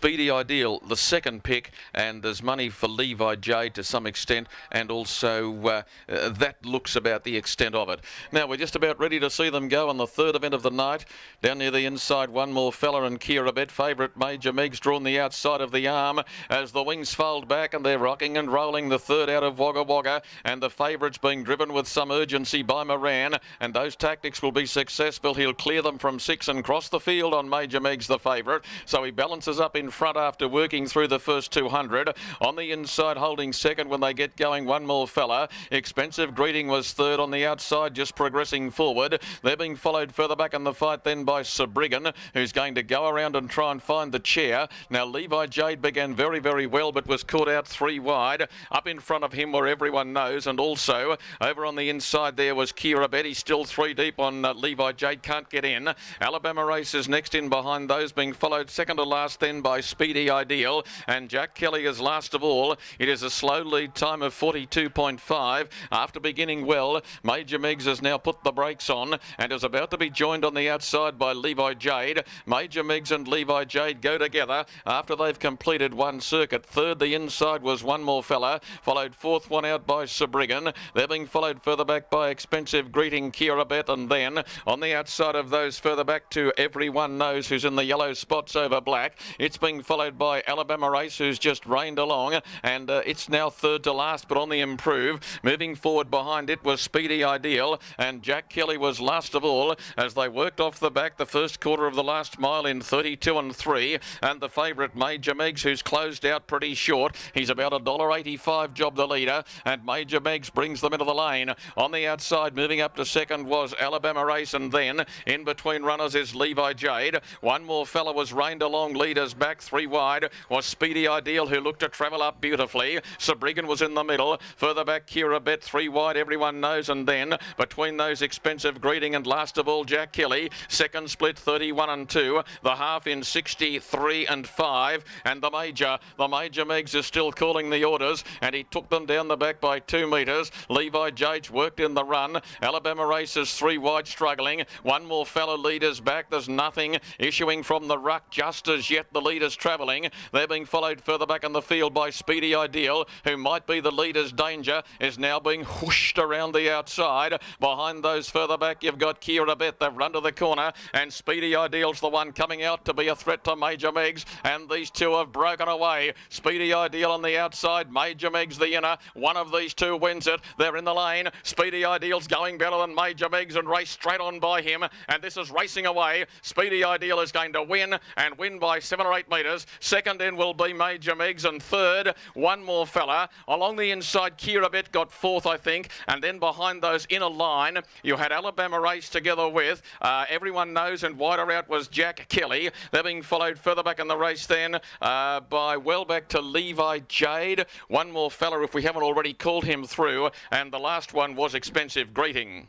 Speedy Ideal, the second pick, and there's money for Levi Jade to some extent, and also that looks about the extent of it. Now we're just about ready to see them go on the third event of the night. Down near the inside, One More Fella and Kira Bet. Favourite Major Meg's drawn the outside of the arm as the wings fold back and they're rocking and rolling. The third out of Wagga Wagga, and the favourites being driven with some urgency by Moran, and those tactics will be successful. He'll clear them from 6 and cross the field on Major Meg's the favourite, so he balances up in front after working through the first 200. On the inside, holding second when they get going, One More Fella. Expensive Greeting was third on the outside, just progressing forward. They're being followed further back in the fight then by Sir Briggan, who's going to go around and try and find the chair. Now Levi Jade began very, very well, but was caught out 3 wide. Up in front of him where everyone knows, and also over on the inside there was Kira Bet. He's still 3 deep on Levi Jade, can't get in. Alabama Race is next in behind those, being followed second to last then by Speedy Ideal, and Jack Kelly is last of all. It is a slow lead time of 42.5. After beginning well, Major Meg's has now put the brakes on and is about to be joined on the outside by Levi Jade. Major Meg's and Levi Jade go together after they've completed one circuit. Third, the inside was One More Fella, followed fourth one out by Sir Briggan. They're being followed further back by Expensive Greeting, Kira Bet, and then on the outside of those further back to Everyone Knows, who's in the yellow spots over black. It's being followed by Alabama Race, who's just reined along, and it's now third to last, but on the improve. Moving forward behind it was Speedy Ideal, and Jack Kelly was last of all as they worked off the back the first quarter of the last mile in 32 and 3, and the favourite Major Meg's, who's closed out pretty short. He's about $1.85 job the leader, and Major Meg's brings them into the lane. On the outside, moving up to second was Alabama Race, and then in between runners is Levi Jade. One More Fella was reined along, leaders back 3 wide was Speedy Ideal, who looked to travel up beautifully. Sir Briggan was in the middle, further back Kira Bet 3 wide, Everyone Knows, and then between those Expensive Greeting and last of all Jack Kelly. Second split 31 and 2, the half in 63 and 5, and the Major Meg's is still calling the orders, and he took them down the back by 2 metres. Levi Jade's worked in the run. Alabama Races 3 wide struggling. One More Fella leaders back. There's nothing issuing from the ruck just as yet. The leaders travelling. They're being followed further back in the field by Speedy Ideal, who might be the leader's danger, is now being whooshed around the outside. Behind those further back, you've got Kira Bet. They've run to the corner, and Speedy Ideal's the one coming out to be a threat to Major Meg's, and these two have broken away. Speedy Ideal on the outside, Major Meg's the inner. One of these two wins it. They're in the lane. Speedy Ideal's going better than Major Meg's and race straight on by him, and this is racing away. Speedy Ideal is going to win, and win by 7 or 8 metres. Second in will be Major Meg's, and third, One More Fella. Along the inside, Kira Bet got fourth, I think, and then behind those in a line, you had Alabama Race together with Everyone Knows, and wider out was Jack Kelly. They're being followed further back in the race then by well back to Levi Jade. One More Fella, if we haven't already called him through, and the last one was Expensive Greeting.